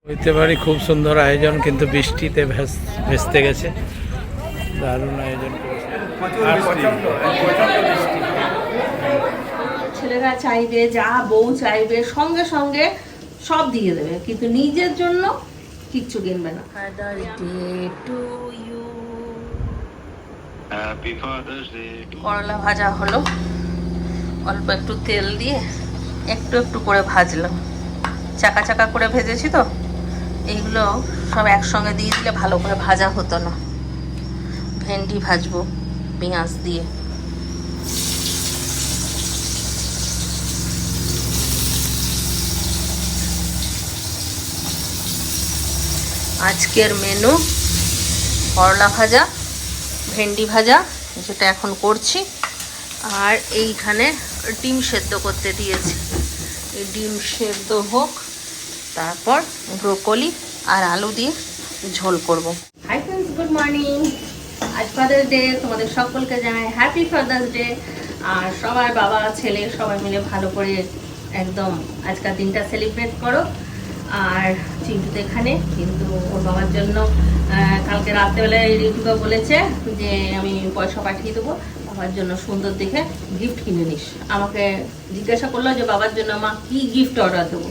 হইতে পারি খুব সুন্দর আয়োজন, কিন্তু বৃষ্টিতে ভেস্তে গেছে। দারুণ আয়োজন করেছে আর প্রচন্ড বৃষ্টি। ছেলেরা চাইবে, যা বউ চাইবে সঙ্গে সঙ্গে সব দিয়ে দেবে, কিন্তু নিজের জন্য কিচ্ছু কিনবে না। করলা ভাজা হলো, অল্প একটু তেল দিয়ে একটু একটু করে ভাজলাম, চাকা চাকা করে ভেজেছি তো। এইগুলো সব একসঙ্গে দিয়ে দিলে ভালো করে ভাজা হতো না। ভেন্ডি ভাজবো পেঁয়াজ দিয়ে। আজকের মেনু করলা ভাজা, ভেন্ডি ভাজা, যেটা এখন করছি, আর এইখানে ডিম সেদ্ধ করতে দিয়েছি। এই ডিম সেদ্ধ হোক, তারপর ব্রোকলি আর আলু দিয়ে ঝোল করব। Hi friends, good morning. আজ ফাদার্স ডে, তোমাদের সকলকে জানাই হ্যাপি ফাদার্স ডে। আর সবাই বাবা ছেলে সবাই মিলে ভালো করে একদম আজকের দিনটা সেলিব্রেট করো। আর চিন্টু তো এখানে, কিন্তু ওর বাবার জন্য কালকে রাত্রেবেলায় ঋতুকা বলেছে যে আমি পয়সা পাঠিয়ে দেবো, বাবার জন্য সুন্দর দেখে গিফট কিনে নিস। আমাকে জিজ্ঞাসা করলো যে বাবার জন্য মা কি গিফট অর্ডার দেবো।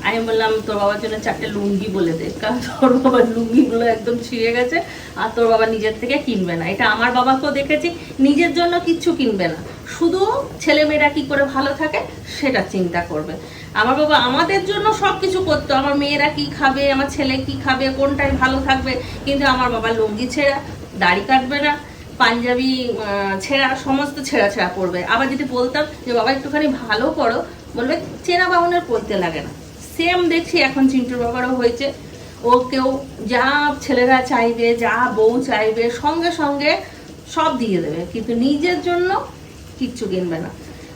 আমি বললাম তোর বাবার জন্য 4টে লুঙ্গি বলে দে, কারণ তোর বাবার লুঙ্গিগুলো একদম ছিঁড়ে গেছে আর তোর বাবা নিজের থেকে কিনবে না। এটা আমার বাবাকেও দেখেছি, নিজের জন্য কিচ্ছু কিনবে না, শুধু ছেলেমেয়েরা কি করে ভালো থাকে সেটা চিন্তা করবে। আমার বাবা আমাদের জন্য সব কিছু করতো, আমার মেয়েরা কি খাবে, আমার ছেলে কি খাবে, কোনটাই ভালো থাকবে, কিন্তু আমার বাবা লুঙ্গি ছেঁড়া, দাড়ি কাটবে না, পাঞ্জাবি ছেঁড়া, সমস্ত ছেঁড়া ছেঁড়া পরবে। আবার যদি বলতাম যে বাবা একটুখানি ভালো করো, বলবে চেনা বামনের পরতে লাগে না। সেম দেখছি এখন চিন্টুর বাবারও হয়েছে। ওকেও যা ছেলেরা চাইবে, যা বউ চাইবে সঙ্গে সঙ্গে সব দিয়ে দেবে, কিন্তু নিজের জন্য কিচ্ছু কিনবে না।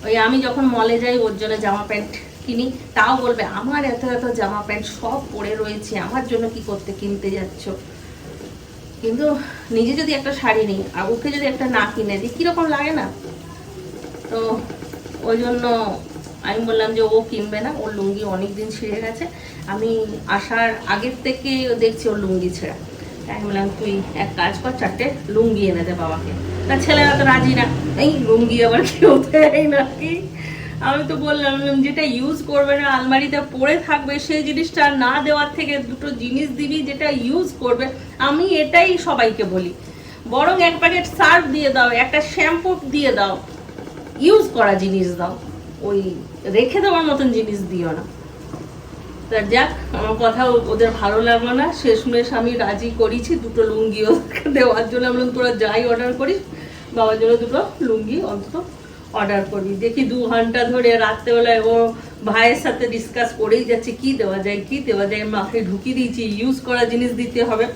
ওই আমি যখন মলে যাই ওর জন্য জামা প্যান্ট কিনি, তাও বলবে আমার এত এত জামা প্যান্ট সব পরে রয়েছে, আমার জন্য কি করতে কিনতে যাচ্ছ। কিন্তু নিজে যদি একটা শাড়ি নিই আর ওকে যদি একটা না কিনে দিই, কীরকম লাগে না? তো ওই জন্য আমি বললাম যে ও কিনবে না, ওর লুঙ্গি অনেক দিন ছিঁড়ে গেছে। আমি আসার আগের থেকে দেখছি ওর লুঙ্গি ছেঁড়া। তাই আমি বললাম তুই এক কাজ কর, 4টে লুঙ্গি এনে দে বাবাকে। তা ছেলেরা তো রাজি না, এই লুঙ্গি আবার কেউ দেয় নাকি। আমি তো বললাম যেটা ইউজ করবে না, আলমারিতে পড়ে থাকবে, সেই জিনিসটা না দেওয়ার থেকে দুটো জিনিস দিবি যেটা ইউজ করবে। আমি এটাই সবাইকে বলি, বরং 1 প্যাকেট সার্ফ দিয়ে দাও, একটা শ্যাম্পু দিয়ে দাও, ইউজ করা জিনিস দাও, ওই রেখে দেওয়ার মতন জিনিস দিও না। তা যাক, আমার কথা ওদের ভালো লাগলো না, শেষমেশ আমি রাজি করেছি দুটো লুঙ্গি ওদেরকে দেওয়ার জন্য। আমি তোরা যাই অর্ডার করিস, বাবার জন্য দুটো লুঙ্গি অন্তত অর্ডার করবি। দেখি 2 ঘন্টা ধরে রাত্রেবেলায় ও ভাইয়ের সাথে ডিসকাস করেই যাচ্ছে কি দেওয়া যায় কি দেওয়া যায়। মাকে ঢুকিয়ে দিয়েছি, ইউজ করা জিনিস দিতে হবে।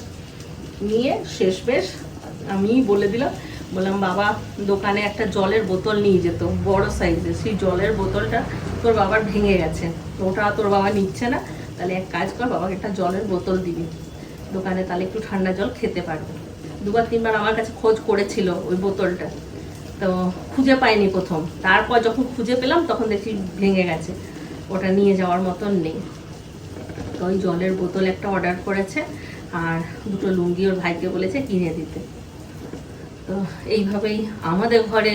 নিয়ে শেষমেশ আমি বলে দিলাম, বললাম বাবা দোকানে একটা জলের বোতল নিয়ে যেত বড় সাইজের, সেই জলের বোতলটা তোর বাবার ভেঙে গেছে, ওটা তোর বাবা নিচ্ছে না, তাহলে এক কাজ কর বাবাকে একটা জলের বোতল দিবি দোকানে, তাহলে একটু ঠান্ডা জল খেতে পারবে। 2-3 বার আমার কাছে খোঁজ করেছিল ওই বোতলটা, তো খুঁজে পাইনি প্রথম, তারপর যখন খুঁজে পেলাম তখন দেখি ভেঙে গেছে, ওটা নিয়ে যাওয়ার মতন নেই। তো ওই জলের বোতল একটা অর্ডার করেছে আর দুটো লুঙ্গি ওর ভাইকে বলেছে কিনে দিতে। তো এইভাবেই আমাদের ঘরে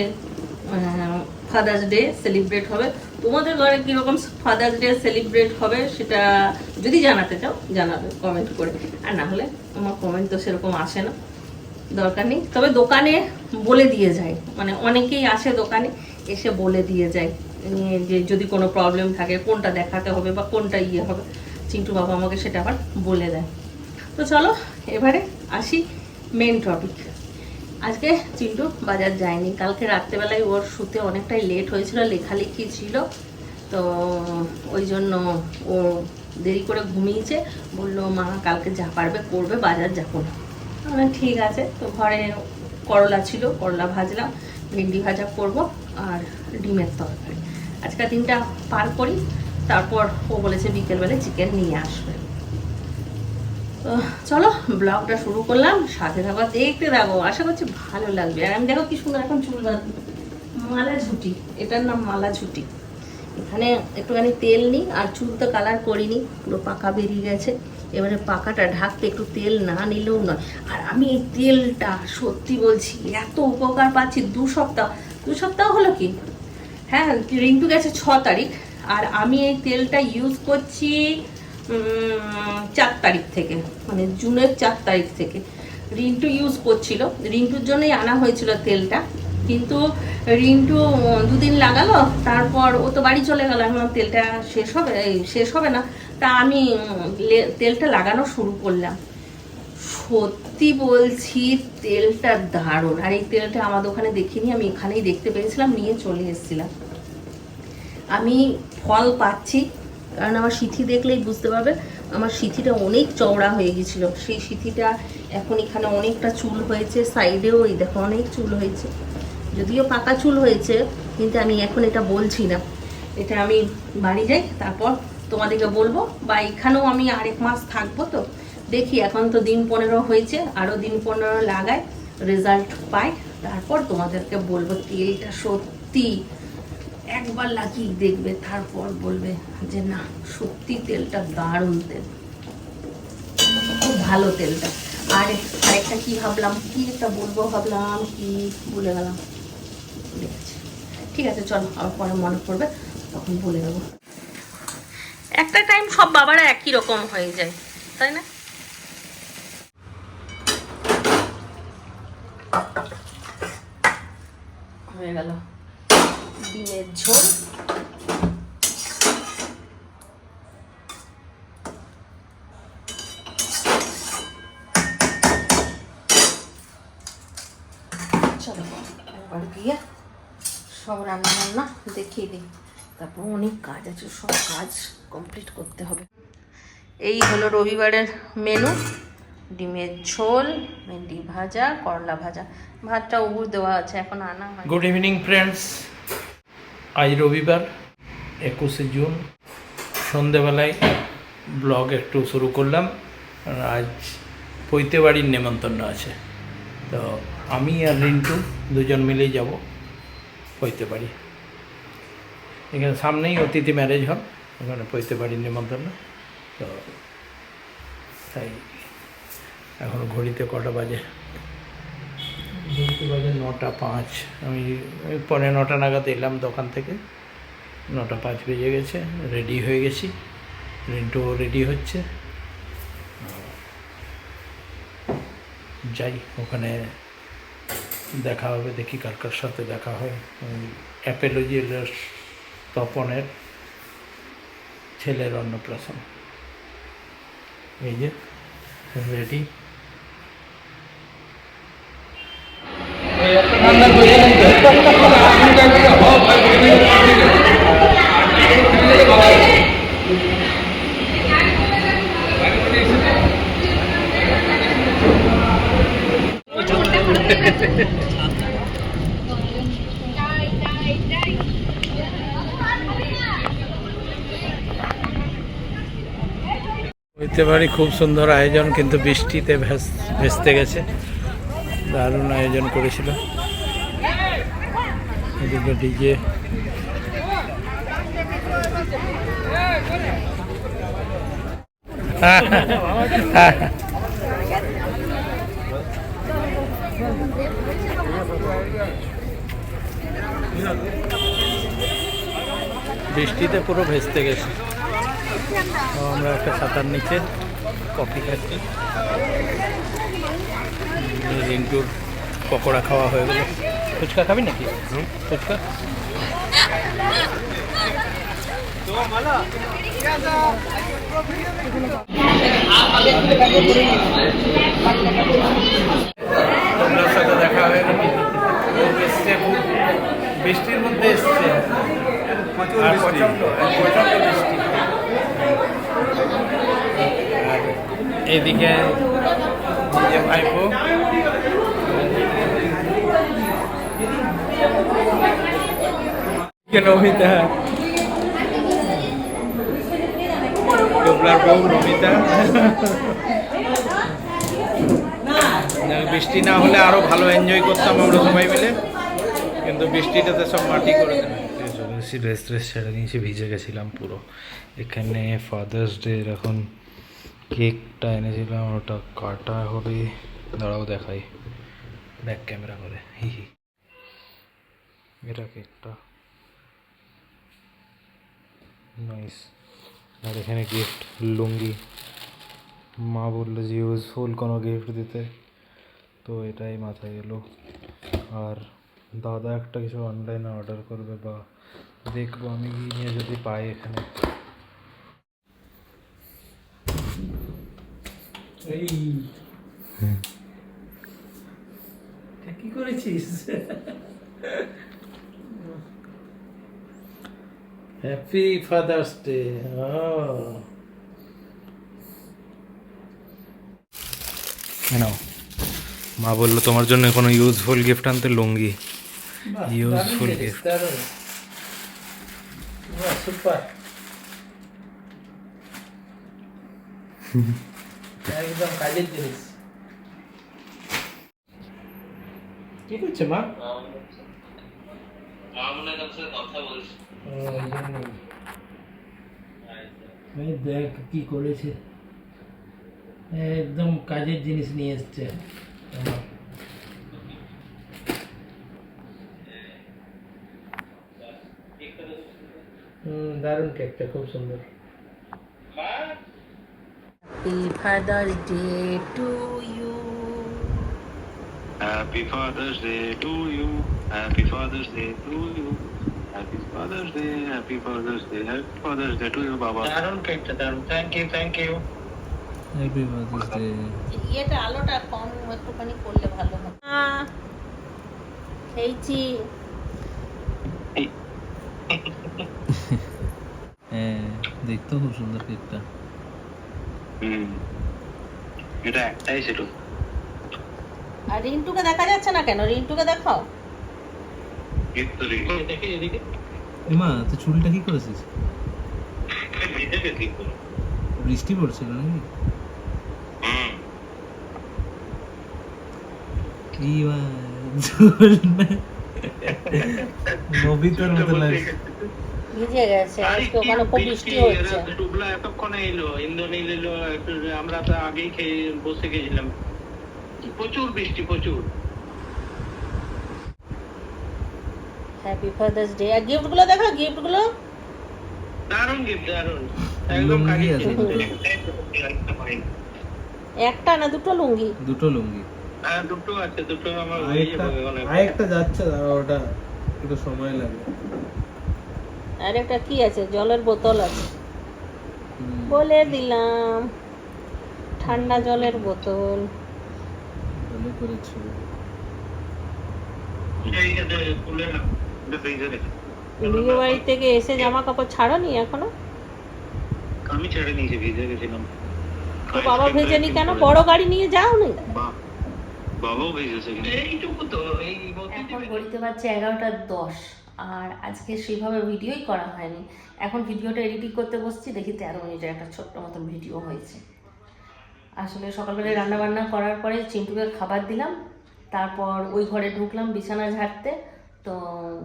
ফাদার্স ডে সেলিব্রেট হবে। তোমাদের ঘরে কীরকম ফাদার্স ডে সেলিব্রেট হবে সেটা যদি জানাতে চাও জানাবে কমেন্ট করে, আর না হলে আমার কমেন্ট তো সেরকম আসে না, দরকার নেই। তবে দোকানে বলে দিয়ে যায়, মানে অনেকেই আসে দোকানে এসে বলে দিয়ে যায় যে যদি কোনো প্রবলেম থাকে কোনটা দেখাতে হবে বা কোনটা ইয়ে হবে, চিন্টু বাবা আমাকে সেটা আবার বলে দেয়। তো চলো এবারে আসি মেন টপিক। আজকে চিন্টু বাজার যায়নি, কালকে রাত্রেবেলায় ওর শুতে অনেকটাই লেট হয়েছিল, লেখালেখি ছিল, তো ওই জন্য ও দেরি করে ঘুমিয়েছে। বললো মা কালকে যা পারবে করবে, বাজার যাবো না। ঠিক আছে। তো ঘরে করলা ছিল, করলা ভাজলাম, ভেন্ডি ভাজা করব আর ডিমের তরকারি। আজকের দিনটা পার করি, তারপর ও বলেছে বিকেলবেলায় চিকেন নিয়ে আসবে। তো চলো ব্লগটা শুরু করলাম, সাথে থাকো, দেখতে থাকো, আশা করছি ভালো লাগবে। আর আমি দেখো কি সুন্দর এখন চুল বাঁধি, মালা ঝুটি, এটার নাম মালা ঝুটি। এখানে একটুখানি তেল নিই, আর চুল তো কালার করিনি, পুরো পাকা বেরিয়ে গেছে, এবারে পাকাটা ঢাকতে একটু তেল না নিলেও নয়। আর আমি এই তেলটা সত্যি বলছি এত উপকার পাচ্ছি। দু সপ্তাহ হলো কি, হ্যাঁ রিন্টু গেছে 6 তারিখ, আর আমি এই তেলটা ইউজ করছি 4 তারিখ থেকে, মানে জুনের 4 তারিখ থেকে। রিন্টু ইউজ করছিল, রিন্টুর জন্যই আনা হয়েছিল তেলটা, কিন্তু রিন্টু 2 দিন লাগালো, তারপর ও তো বাড়ি চলে গেল। আমার তেলটা শেষ হবে না, তা আমি তেলটা লাগানো শুরু করলাম। সত্যি বলছি তেলটা দারুণ। আর এই তেলটা আমাদের ওখানে দেখিনি, আমি এখানেই দেখতে পেয়েছিলাম, নিয়ে চলে এসেছিলাম। আমি ফল পাচ্ছি, কারণ আমার সিথি দেখলেই বুঝতে পারবে আমার সিথিটা অনেক চওড়া হয়ে গেছিলো। সেই সিথিটা এখন এখানে অনেকটা চুল হয়েছে, সাইডেও এই দেখো অনেক চুল হয়েছে, যদিও পাকা চুল হয়েছে, কিন্তু আমি এখন এটা বলছি না। এটা আমি বাড়ি যাই, তারপর তোমাদেরকে বলবো, বা এখানেও আমি আরেক মাস থাকবো, তো দেখি। এখন তো দিন 15 হয়েছে, আরও দিন 15 লাগাই, রেজাল্ট পাই, তারপর তোমাদেরকে বলবো। তেলটা সত্যি একবার লাগিয়ে দেখবে, তারপর বলবে যে না সত্যি তেলটা দারুণ তেল, খুব ভালো তেলটা। আর আরেকটা কি ভাবলাম, কি একটা বলবো ভাবলাম, কি ভুলে গেলাম। ঠিক আছে চলো, আবার পরে মনে পড়বে তখন বলে দেবো। একটা টাইম সব বাবারা একই রকম হয়ে যায়, তাই না? হয়ে গেল ডিমের ঝোল। চলো একবার গিয়ে সব রান্না বান্না দেখিয়ে দিই, তারপর অনেক কাজ আছে, সব কাজ কমপ্লিট করতে হবে। এই হলো রবিবারের মেনু, ডিমের ঝোল, ভেন্ডি ভাজা, করলা ভাজা, ভাতটা উবুর দেওয়া আছে, এখন আনা হয়। গুড ইভিনিং ফ্রেন্ডস, আজ রবিবার 21শে জুন, সন্ধেবেলায় ব্লগ একটু শুরু করলাম। আজ পৈতে বাড়ির নেমন্তন্ন আছে, তো আমি আর রিন্টু দুজন মিলেই যাব পৈতে বাড়ি। এখানে সামনেই অতিথি ম্যারেজ হল, ওখানে পৈতে বাড়ির নেমন্তন্ন। তো তাই এখন ঘড়িতে কটা বাজে, ঘড়িতে বাজে 9:05। আমি 9:45 নাগাদ এলাম দোকান থেকে, 9:05 বেজে গেছে। রেডি হয়ে গেছি, রিন্টুও রেডি হচ্ছে। যাই, ওখানে দেখা হবে, দেখি কার কার সাথে দেখা হয়। অ্যাপেলো জুয়েলার্স তপনের ছেলের অন্নপ্রাশন। এই যে রেডি। পৈতে বাড়ি খুব সুন্দর আয়োজন, কিন্তু বৃষ্টিতে ভেস্তে গেছে। দারুণ আয়োজন করেছিল, এদিকে ডিজে। বৃষ্টিতে পুরো ভেস্তে গেছে। আমরা একটা ছাতার নিচে কফি খাচ্ছি। রিন্টুর পকোড়া খাওয়া হয়ে গেল। ফুচকা খাবি নাকি? ফুচকা তোমার সাথে দেখা হয়ে গেল। এসছে খুব বৃষ্টির মধ্যে এসছে, প্রচন্ড বৃষ্টি। আর এদিকে ভাইপো নমিতা, টোপলার বউ নমিতা। বৃষ্টি না হলে আরো ভালো এনজয় করতাম আমরা সবাই মিলে, কিন্তু বৃষ্টিটাতে সব মাটি করে দেয়। ড্রেস ছেড়ে নিয়েছি, ভিজে গেছিলাম পুরো। এখানে ফাদার্স ডে এখন কেকটা এনেছিলাম, ওটা কাটা হবে, দাঁড়াও দেখাই, ব্যাক ক্যামেরা করে। হি হি, এটা কেকটা নাইস। আর এখানে গিফট লুঙ্গি, মা বললো যে ইউজফুল কোনো গিফট দিতে, তো এটাই মাথায় এলো। আর দাদা একটা কিছু অনলাইনে অর্ডার করবে, বা দেখবো আমি গিয়ে যদি পাই এখানে। এই কি করেছিস? Happy father's day. নাও, মা বললো তোমার জন্য কোনো ইউজফুল গিফট আনতে, লুঙ্গি। Useful gift. সুপার, একদম কাজের জিনিস। কি করছে মা? এই দেখ কি করেছে, একদম কাজের জিনিস নিয়ে এসছে। দারুণ, কেকটা খুব সুন্দর। Happy father's Day to you. Happy Father's Day to you. Happy Father's Day to you. Happy Father's Day. Happy Father's Day. Happy Father's Day to you, Baba. দারুণ কেকটা, দারুণ। Thank you. Happy father's day. ইয়েটা আলোটা কম একটুখানি করলে ভালো হয়। খেয়েছি। হ্যাঁ, দেখতেও খুব সুন্দর কেকটা। এটা একটাই ছিল। আর রিন্টুকে দেখা যাচ্ছে না কেন? রিন্টুকে দেখাও। দেখি এদিকে। মা, তো চুলটা কি করেছিস? বৃষ্টি পড়ছিল নাকি? কি মা, চুল নবিতার মতো লাগছে। ভিজে গেছে, আজকে ওখানে খুব বৃষ্টি হচ্ছে। টুবলা এতক্ষণে এলো, ইন্দ্রনীল এলো, আমরা তো আগেই খেয়ে বসে গেছিলাম। প্রচুর বৃষ্টি, প্রচুর। Happy father's day. আর গিফট গুলো দেখো, গিফট গুলো দারুণ গিফট, দারুণ। লুঙ্গি আছে। একটা না দুটো লুঙ্গি? দুটো লুঙ্গি। হ্যাঁ, দুটো আছে, দুটো আমার হয়ে যাবে অনেক। আরেকটা যাচ্ছে, দাঁড়া, ওটা একটু সময় লাগবে। আর একটা কি আছে? জলের বোতল আছে, বলে দিলাম, ঠান্ডা জলের বোতল। ভালো করেছো। বিয়ে বাড়ি থেকে এসে জামা কাপড় ছাড়োনি এখনো? আমি ছেড়ে নিয়েছি, ভিজে গেছিলাম। তো বাবা ভেজেনি কেন? বড় গাড়ি নিয়ে যাও নি? বাবাও ভেজেছে এইটুকু তো। এখন ঘড়িতে বাজছে 11:10, আর আজকে সেভাবে ভিডিওই করা হয়নি। এখন ভিডিওটা এডিটিং করতে বসছি, দেখি 13 মিনিটের একটা ছোট্ট মতন ভিডিও হয়েছে। আসলে সকালবেলায় রান্না বান্না করার পরে চিন্টুকে খাবার দিলাম, তারপর ওই ঘরে ঢুকলাম বিছানা ঝাড়তে। তো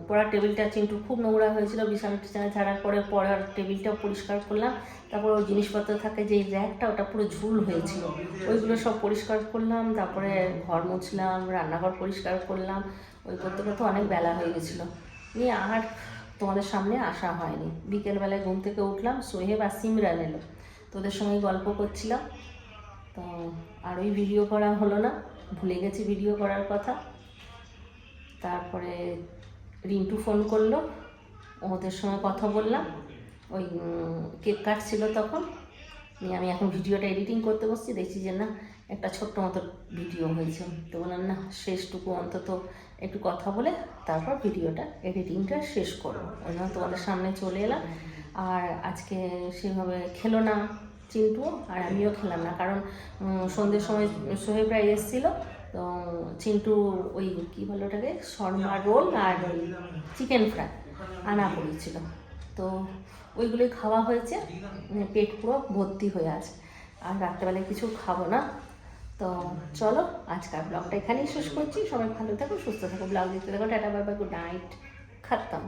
পড়ার টেবিলটা চিন্টুর খুব নোংরা হয়েছিল, বিছানা ঝাড়ার পরে পড়ার টেবিলটাও পরিষ্কার করলাম। তারপর ওই জিনিসপত্র থাকে যে র্যাকটা, ওটা পুরো ঝুল হয়েছিল, ওইগুলো সব পরিষ্কার করলাম। তারপরে ঘর মুছলাম, রান্নাঘর পরিষ্কার করলাম। ওই করতে করতে অনেক বেলা হয়ে গেছিলো, নিয়ে আর তোমাদের সামনে আসা হয়নি। বিকেলবেলায় ঘুম থেকে উঠলাম, সোহেব আর সিমরান এলো, তোদের সঙ্গে গল্প করছিলাম। তো আর ওই ভিডিও করা হলো না, ভুলে গেছি ভিডিও করার কথা। তারপরে রিন্টু ফোন করলো, ওদের সঙ্গে কথা বললাম, ওই কেক কাটছিল তখন। নিয়ে আমি এখন ভিডিওটা এডিটিং করতে বসছি, দেখছি যে না একটা ছোট্ট মতো ভিডিও হয়েছে। তো বললাম না, শেষটুকু অন্তত একটু কথা বলে তারপর ভিডিওটা এডিটিংটা শেষ করবো। ওই জন্য তোমাদের সামনে চলে এলাম। আর আজকে সেভাবে খেলো না চিন্টু, আর আমিও খেলাম না, কারণ সন্ধ্যের সময় সোহেবরা এসেছিলো। তো চিন্টু ওই কী বলো ওটাকে, শর্মা রোল আর ওই চিকেন ফ্রাই আনা করেছিল, তো ওইগুলোই খাওয়া হয়েছে, পেট পুরো ভর্তি হয়ে আছে। আর রাত্রেবেলায় কিছু খাবো না। তো চলো আজকাল ব্লগটা এখানেই শেষ করছি। সবাই ভালো থাকো, সুস্থ থাকো, ব্লগ দেখতে থাকো। Tata, bye bye, good night, খতম।